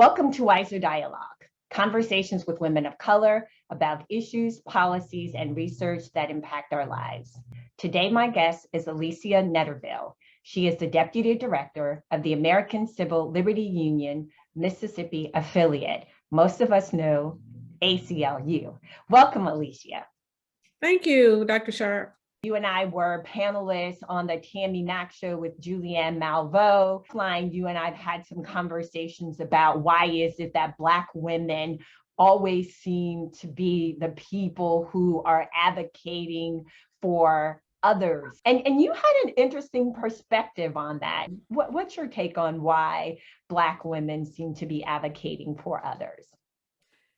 Welcome to Wiser Dialogue, conversations with women of color about issues, policies, and research that impact our lives. Today, my guest is Alicia Netterville. She is the Deputy Director of the American Civil Liberty Union, Mississippi affiliate. Most of us know ACLU. Welcome, Alicia. Thank you, Dr. Sharp. You and I were panelists on the Tammy Mack show with Julianne Malveaux. You and I have had some conversations about why is it that Black women always seem to be the people who are advocating for others. And you had an interesting perspective on that. What's your take on why Black women seem to be advocating for others?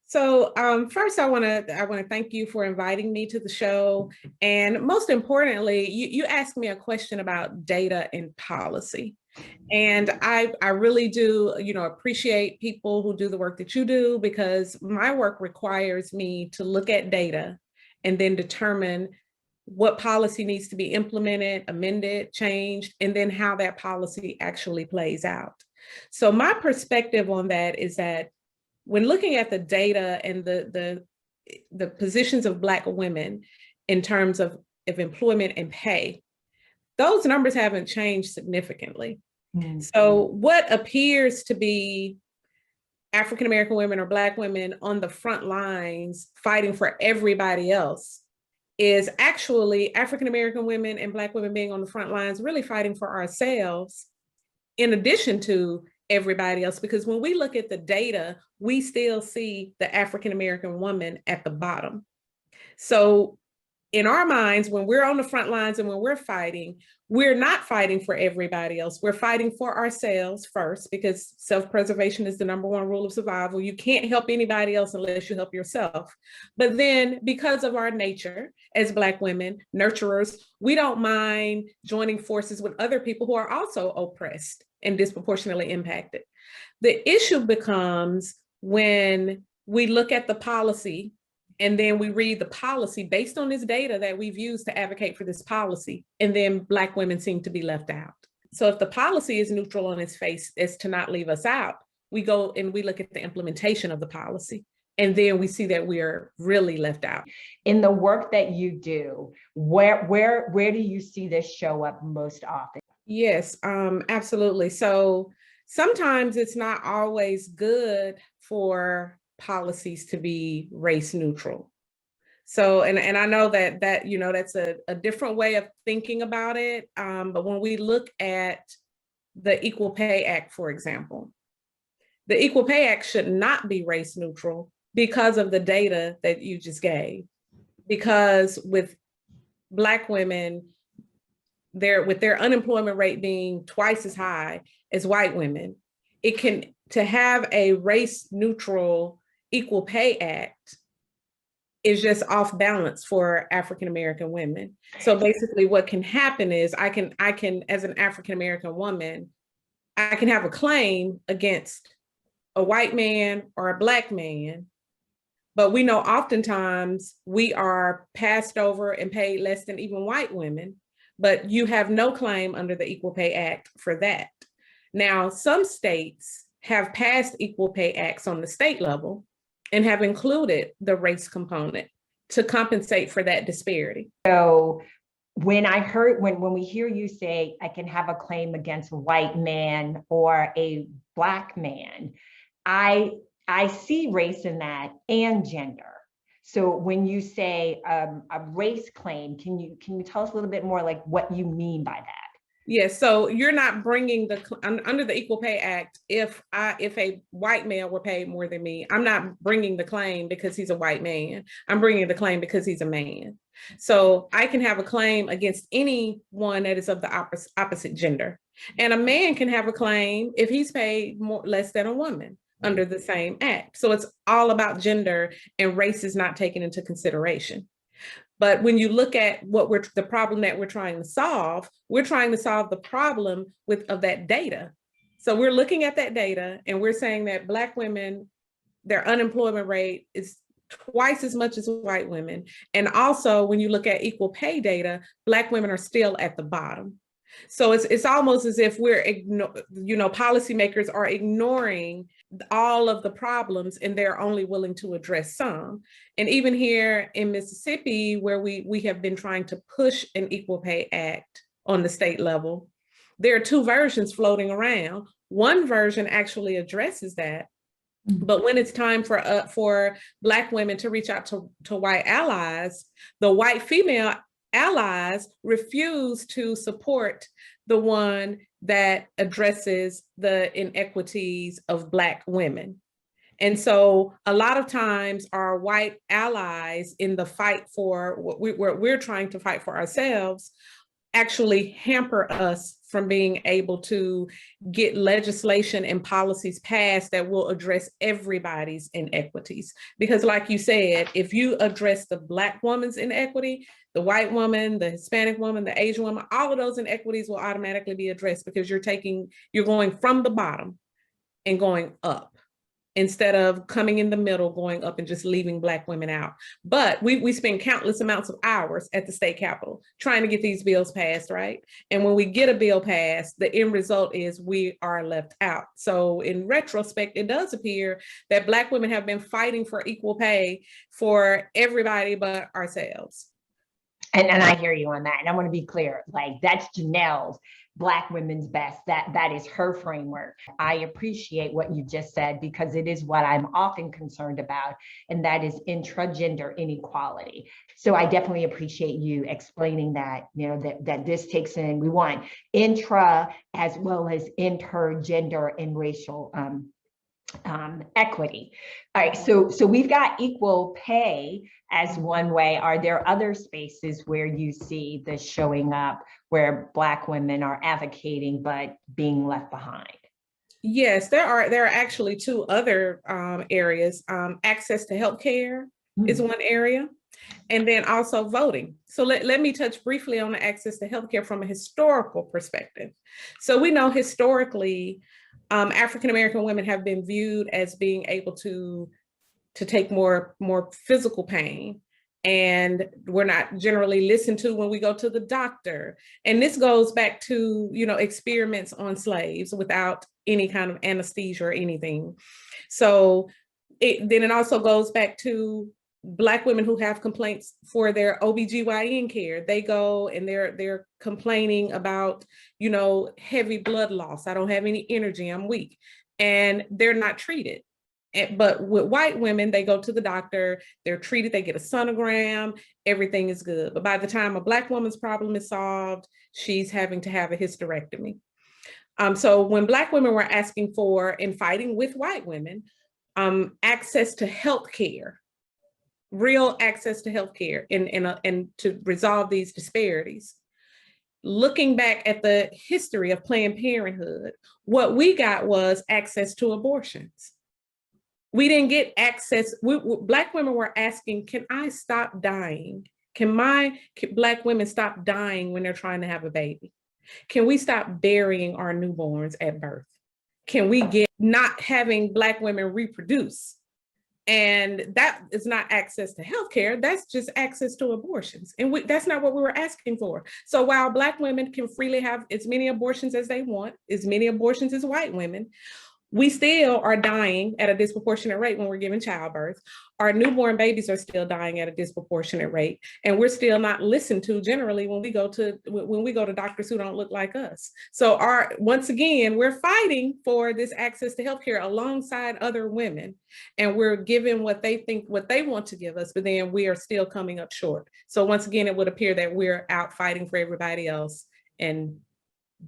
So first, I want to thank you for inviting me to the show. And most importantly, you asked me a question about data and policy. And I really do, appreciate people who do the work that you do, because my work requires me to look at data and then determine what policy needs to be implemented, amended, changed, and then how that policy actually plays out. So my perspective on that is that when looking at the data and the positions of Black women in terms of employment and pay, those numbers haven't changed significantly. Mm-hmm. So what appears to be African-American women or Black women on the front lines fighting for everybody else is actually African-American women and Black women being on the front lines really fighting for ourselves in addition to everybody else, because when we look at the data, we still see the African-American woman at the bottom. So in our minds, when we're on the front lines and when we're not fighting for everybody else. We're fighting for ourselves first, because self-preservation is the number one rule of survival. You can't help anybody else unless you help yourself. But then because of our nature as Black women, nurturers, we don't mind joining forces with other people who are also oppressed and disproportionately impacted. The issue becomes when we look at the policy and then we read the policy based on this data that we've used to advocate for this policy, and then Black women seem to be left out. So if the policy is neutral on its face as to not leave us out, we go and we look at the implementation of the policy, and then we see that we are really left out. In the work that you do, where do you see this show up most often? Yes, absolutely. So sometimes it's not always good for policies to be race neutral. So, and I know that that's a different way of thinking about it. But when we look at the Equal Pay Act, for example, the Equal Pay Act should not be race neutral because of the data that you just gave. Because with Black women, with their unemployment rate being twice as high as white women, to have a race neutral Equal Pay Act is just off balance for African-American women. So basically what can happen is I can, as an African-American woman, I can have a claim against a white man or a Black man, but we know oftentimes we are passed over and paid less than even white women, but you have no claim under the Equal Pay Act for that. Now, some states have passed Equal Pay Acts on the state level and have included the race component to compensate for that disparity. So when we hear you say, I can have a claim against a white man or a Black man, I see race in that and gender. So when you say a race claim, can you tell us a little bit more like what you mean by that? Yes, so you're not bringing under the Equal Pay Act, if a white male were paid more than me, I'm not bringing the claim because he's a white man. I'm bringing the claim because he's a man. So I can have a claim against anyone that is of the opposite gender. And a man can have a claim if he's paid less than a woman under the same act. So it's all about gender, and race is not taken into consideration. But when you look at the problem that we're trying to solve the problem of that data. So we're looking at that data and we're saying that Black women, their unemployment rate is twice as much as white women. And also when you look at equal pay data, Black women are still at the bottom. So it's almost as if we're policymakers are ignoring all of the problems and they're only willing to address some. And even here in Mississippi, where we have been trying to push an Equal Pay Act on the state level, there are two versions floating around. One version actually addresses that, but when it's time for Black women to reach out to white allies, the white female allies refuse to support the one that addresses the inequities of Black women. And so a lot of times our white allies in the fight for what we're trying to fight for ourselves actually hamper us from being able to get legislation and policies passed that will address everybody's inequities. Because like you said, if you address the Black woman's inequity, the white woman, the Hispanic woman, the Asian woman, all of those inequities will automatically be addressed because you're going from the bottom and going up, instead of coming in the middle, going up and just leaving Black women out. But we spend countless amounts of hours at the state capitol trying to get these bills passed, right? And when we get a bill passed, the end result is we are left out. So in retrospect, it does appear that Black women have been fighting for equal pay for everybody but ourselves. And I hear you on that. And I want to be clear, like that's Janelle's Black women's best. That is her framework. I appreciate what you just said because it is what I'm often concerned about, and that is intragender inequality. So I definitely appreciate you explaining that, that this takes in, we want intra as well as intergender and racial equity. All right, so we've got equal pay as one way. Are there other spaces where you see this showing up where Black women are advocating but being left behind? Yes, there are actually two other areas. Access to healthcare is one area, and then also voting. So let me touch briefly on the access to healthcare from a historical perspective. So we know historically, African-American women have been viewed as being able to take more physical pain, and we're not generally listened to when we go to the doctor. And this goes back to, experiments on slaves without any kind of anesthesia or anything. So then it also goes back to Black women who have complaints for their OBGYN care. They go and they're complaining about, heavy blood loss. I don't have any energy, I'm weak. And they're not treated. But with white women, they go to the doctor, they're treated, they get a sonogram, everything is good. But by the time a Black woman's problem is solved, she's having to have a hysterectomy. So when Black women were asking for and fighting with white women, access to healthcare, real access to healthcare and to resolve these disparities. Looking back at the history of Planned Parenthood, what we got was access to abortions. We didn't get access. Black women were asking, can I stop dying? Can Black women stop dying when they're trying to have a baby? Can we stop burying our newborns at birth? Can we get not having Black women reproduce? And that is not access to healthcare, that's just access to abortions. And that's not what we were asking for. So while Black women can freely have as many abortions as they want, as many abortions as white women, we still are dying at a disproportionate rate when we're giving childbirth. Our newborn babies are still dying at a disproportionate rate, and we're still not listened to generally when we go to doctors who don't look like us. So once again, we're fighting for this access to healthcare alongside other women, and we're given what they want to give us, but then we are still coming up short. So once again, it would appear that we're out fighting for everybody else and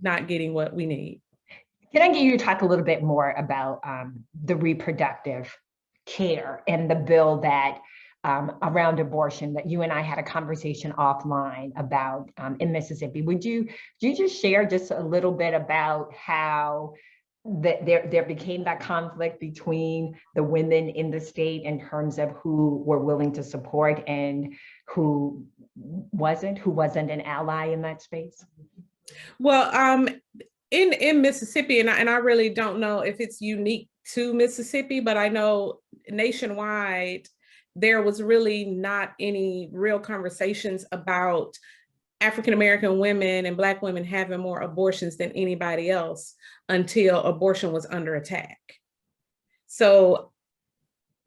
not getting what we need. Can I get you to talk a little bit more about the reproductive care and the bill that around abortion that you and I had a conversation offline about in Mississippi? Would you just share just a little bit about how there became that conflict between the women in the state in terms of who were willing to support and who wasn't an ally in that space? Well, in Mississippi, and I really don't know if it's unique to Mississippi, but I know nationwide, there was really not any real conversations about African-American women and Black women having more abortions than anybody else until abortion was under attack. So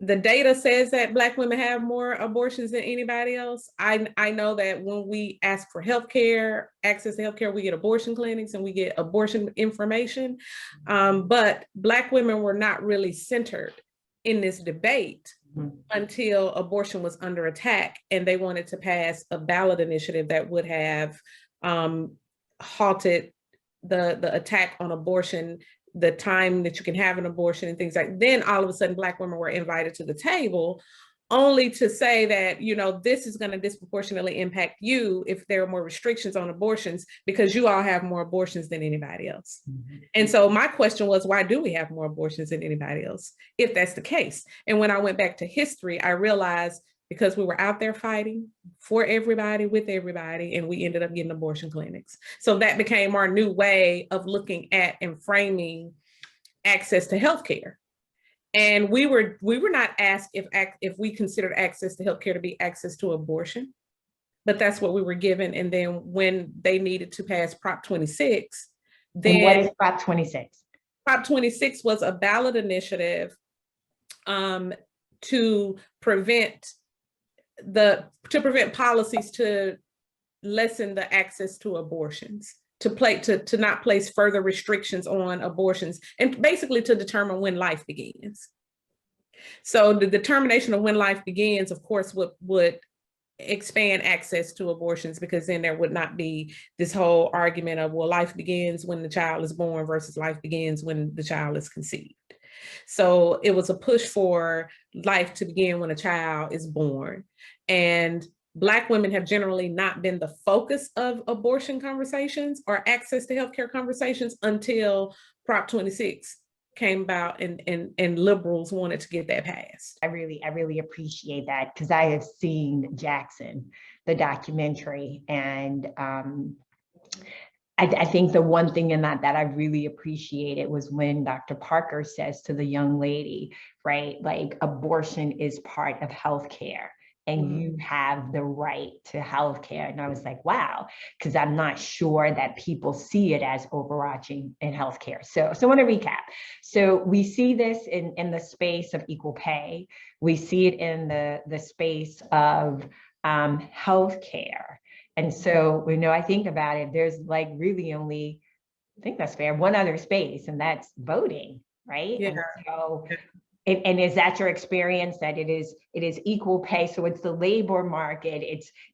the data says that Black women have more abortions than anybody else. I know that when we ask for healthcare, access to healthcare, we get abortion clinics and we get abortion information. But Black women were not really centered in this debate until abortion was under attack, and they wanted to pass a ballot initiative that would have halted the attack on abortion, the time that you can have an abortion and things like. Then all of a sudden Black women were invited to the table, only to say that, you know, this is going to disproportionately impact you if there are more restrictions on abortions because you all have more abortions than anybody else. And so my question was, why do we have more abortions than anybody else if that's the case? And when I went back to history, I realized because we were out there fighting for everybody, with everybody, and we ended up getting abortion clinics. So that became our new way of looking at and framing access to healthcare. And we were not asked if we considered access to healthcare to be access to abortion, but that's what we were given. And then when they needed to pass Prop 26, then— And what is Prop 26? Prop 26 was a ballot initiative to prevent policies to lessen the access to abortions, to not place further restrictions on abortions, and basically to determine when life begins. So the determination of when life begins, of course, would expand access to abortions, because then there would not be this whole argument of, well, life begins when the child is born versus life begins when the child is conceived. So it was a push for life to begin when a child is born. And Black women have generally not been the focus of abortion conversations or access to healthcare conversations until Prop 26 came about and liberals wanted to get that passed. I really appreciate that, because I have seen Jackson, the documentary, and I think the one thing in that I really appreciated was when Dr. Parker says to the young lady, right, like, abortion is part of healthcare and you have the right to healthcare. And I was like, wow, because I'm not sure that people see it as overarching in healthcare. So I want to recap. So we see this in the space of equal pay. We see it in the space of healthcare. And so, you know, I think about it, there's like really only, I think that's fair, one other space, and that's voting, right? Yeah. And so, and is that your experience, that it is equal pay? So it's the labor market,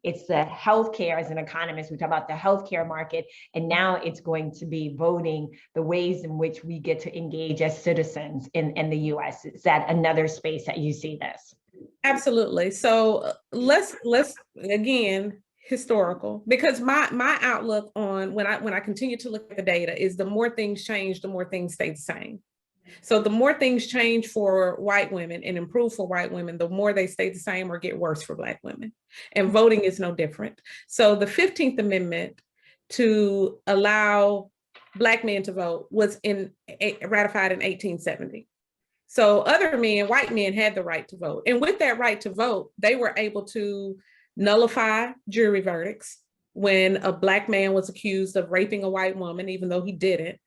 it's the healthcare. As an economist, we talk about the healthcare market, and now it's going to be voting, the ways in which we get to engage as citizens in the US. Is that another space that you see this? Absolutely. So let's again, historical, because my outlook on when I continue to look at the data is the more things change, the more things stay the same. So the more things change for white women and improve for white women, the more they stay the same or get worse for Black women. And voting is no different. So the 15th Amendment to allow Black men to vote was ratified in 1870. So other men, white men, had the right to vote. And with that right to vote, they were able to nullify jury verdicts. When a Black man was accused of raping a white woman, even though he didn't,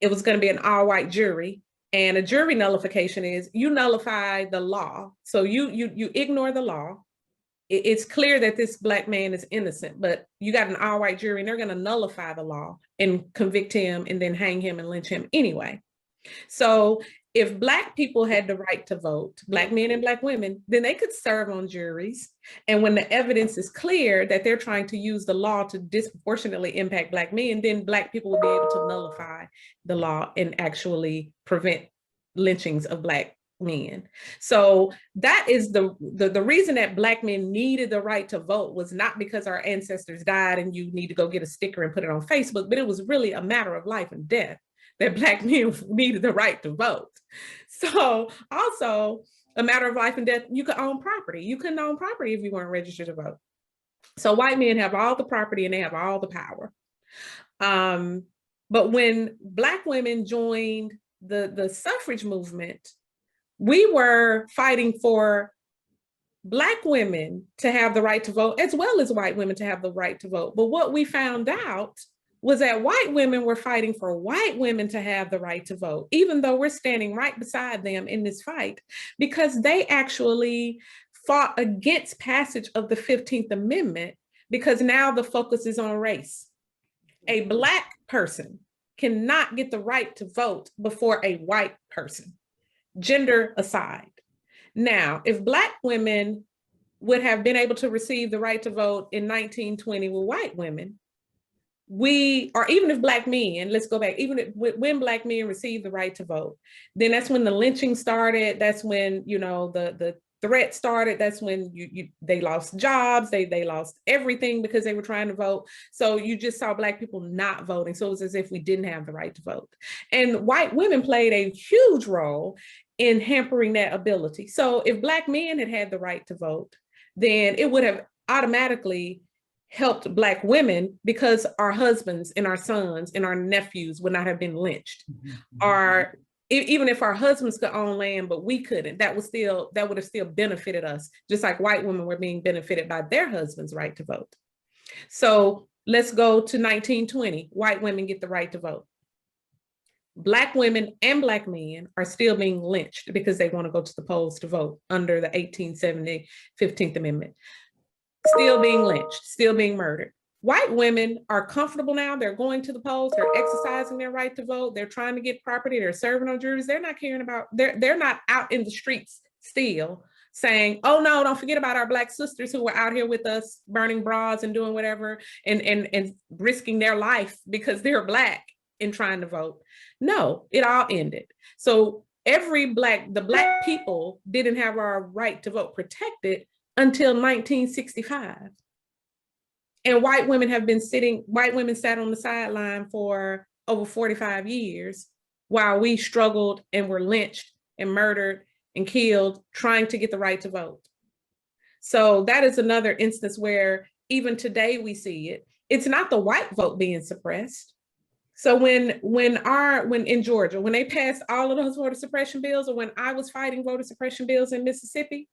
it was going to be an all-white jury. And a jury nullification is you nullify the law. So you ignore the law. It's clear that this Black man is innocent, but you got an all-white jury and they're going to nullify the law and convict him and then hang him and lynch him anyway. So if Black people had the right to vote, Black men and Black women, then they could serve on juries. And when the evidence is clear that they're trying to use the law to disproportionately impact Black men, then Black people will be able to nullify the law and actually prevent lynchings of Black men. So that is the reason that Black men needed the right to vote, was not because our ancestors died and you need to go get a sticker and put it on Facebook, but it was really a matter of life and death, that Black men needed the right to vote. So also a matter of life and death, you could own property. You couldn't own property if you weren't registered to vote. So white men have all the property and they have all the power. But when Black women joined the suffrage movement, we were fighting for Black women to have the right to vote, as well as white women to have the right to vote. But what we found out was that white women were fighting for white women to have the right to vote, even though we're standing right beside them in this fight, because they actually fought against passage of the 15th Amendment, because now the focus is on race. A Black person cannot get the right to vote before a white person, gender aside. Now, if Black women would have been able to receive the right to vote in 1920 with white women, or even if Black men, let's go back, even if, when Black men received the right to vote, then that's when the lynching started. That's when, the threat started. That's when they lost jobs, they lost everything because they were trying to vote. So you just saw Black people not voting. So it was as if we didn't have the right to vote. And white women played a huge role in hampering that ability. So if Black men had had the right to vote, then it would have automatically helped Black women, because our husbands and our sons and our nephews would not have been lynched. Or even if our husbands could own land, but we couldn't, that would have still benefited us, just like white women were being benefited by their husband's right to vote. So let's go to 1920, white women get the right to vote. Black women and Black men are still being lynched because they want to go to the polls to vote under the 1870 15th Amendment. Still being lynched, still being murdered. White women are comfortable now. They're going to the polls. They're exercising their right to vote. They're trying to get property. They're serving on juries. They're not caring about, they're not out in the streets still saying, oh no, don't forget about our Black sisters who were out here with us burning bras and doing whatever and risking their life because they're Black and trying to vote. No, it all ended. So the Black people didn't have our right to vote protected until 1965. And white women sat on the sideline for over 45 years while we struggled and were lynched and murdered and killed trying to get the right to vote. So that is another instance where even today we see it. It's not the white vote being suppressed. So when in Georgia, when they passed all of those voter suppression bills, or when I was fighting voter suppression bills in Mississippi,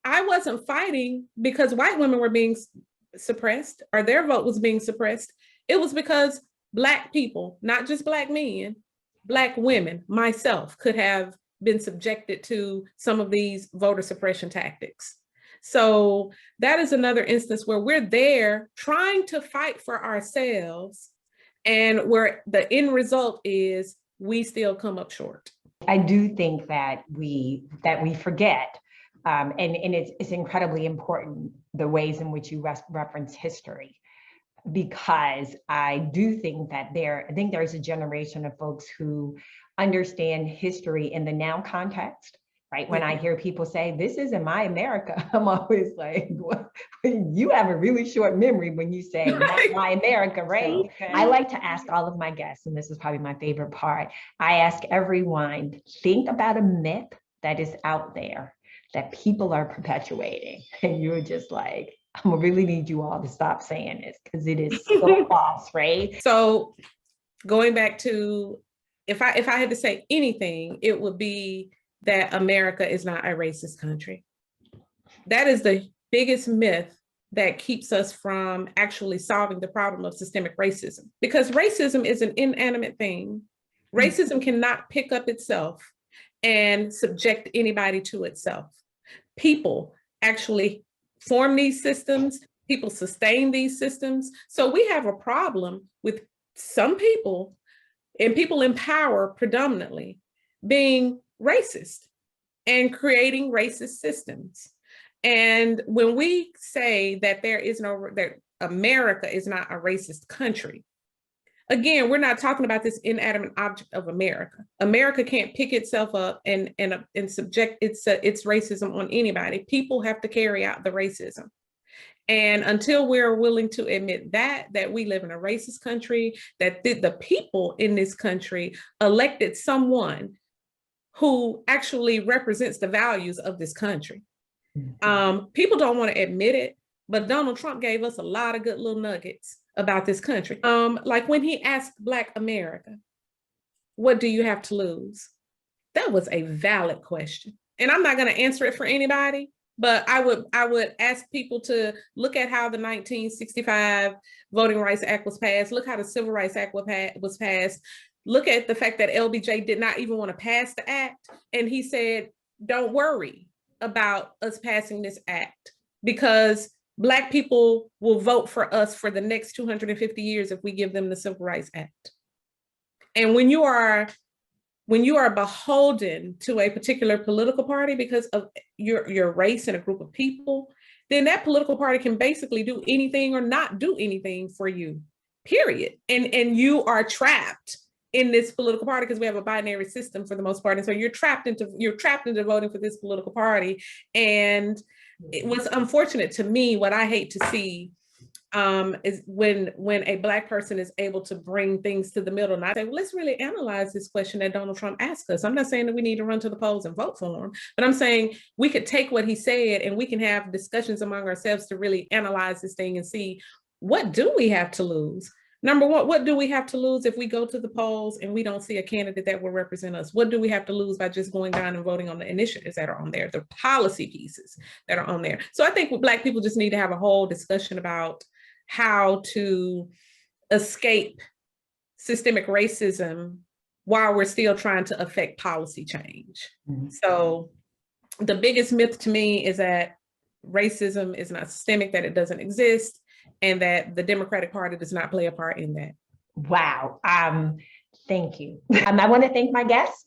I wasn't fighting because white women were being suppressed or their vote was being suppressed. It was because Black people, not just Black men, Black women, myself, could have been subjected to some of these voter suppression tactics. So that is another instance where we're there trying to fight for ourselves, and where the end result is we still come up short. I do think that we forget, and it's incredibly important, the ways in which you reference history, because I do think that there's a generation of folks who understand history in the now context, right? When I hear people say, this isn't my America, I'm always like, well, you have a really short memory when you say, not my America, right? Okay. I like to ask all of my guests, and this is probably my favorite part, I ask everyone, think about a myth that is out there that people are perpetuating. And you're just like, I'm gonna really need you all to stop saying this because it is so false, right? So going back to, if I had to say anything, it would be that America is not a racist country. That is the biggest myth that keeps us from actually solving the problem of systemic racism, because racism is an inanimate thing. Racism cannot pick up itself and subject anybody to itself. People actually form these systems, people sustain these systems. So we have a problem with some people, and people in power predominantly, being racist and creating racist systems. And when we say that that America is not a racist country, again, we're not talking about this inanimate object of America. America can't pick itself up and subject its racism on anybody. People have to carry out the racism. And until we're willing to admit that we live in a racist country, that the people in this country elected someone who actually represents the values of this country. People don't want to admit it, but Donald Trump gave us a lot of good little nuggets about this country. Like when he asked Black America, what do you have to lose? That was a valid question. And I'm not going to answer it for anybody, but I would ask people to look at how the 1965 Voting Rights Act was passed. Look how the Civil Rights Act was passed. Look at the fact that LBJ did not even want to pass the act. And he said, don't worry about us passing this act, because Black people will vote for us for the next 250 years if we give them the Civil Rights Act. And when you are beholden to a particular political party because of your race and a group of people, then that political party can basically do anything or not do anything for you, period. And you are trapped in this political party because we have a binary system for the most part. And so you're trapped into voting for this political party. And what's unfortunate to me, what I hate to see, is when a Black person is able to bring things to the middle. And I say, well, let's really analyze this question that Donald Trump asked us. I'm not saying that we need to run to the polls and vote for him, but I'm saying we could take what he said and we can have discussions among ourselves to really analyze this thing and see, what do we have to lose? Number one, what do we have to lose if we go to the polls and we don't see a candidate that will represent us? What do we have to lose by just going down and voting on the initiatives that are on there, the policy pieces that are on there? So I think Black people just need to have a whole discussion about how to escape systemic racism while we're still trying to affect policy change. Mm-hmm. So the biggest myth to me is that racism is not systemic, that it doesn't exist, and that the Democratic Party does not play a part in that. Wow. Thank you. I want to thank my guest,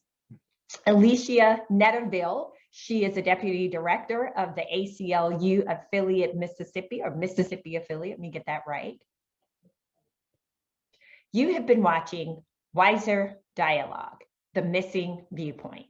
Alicia Netterville. She is a Deputy Director of the ACLU affiliate Mississippi, or Mississippi affiliate, let me get that right. You have been watching Wiser Dialogue, the missing viewpoint.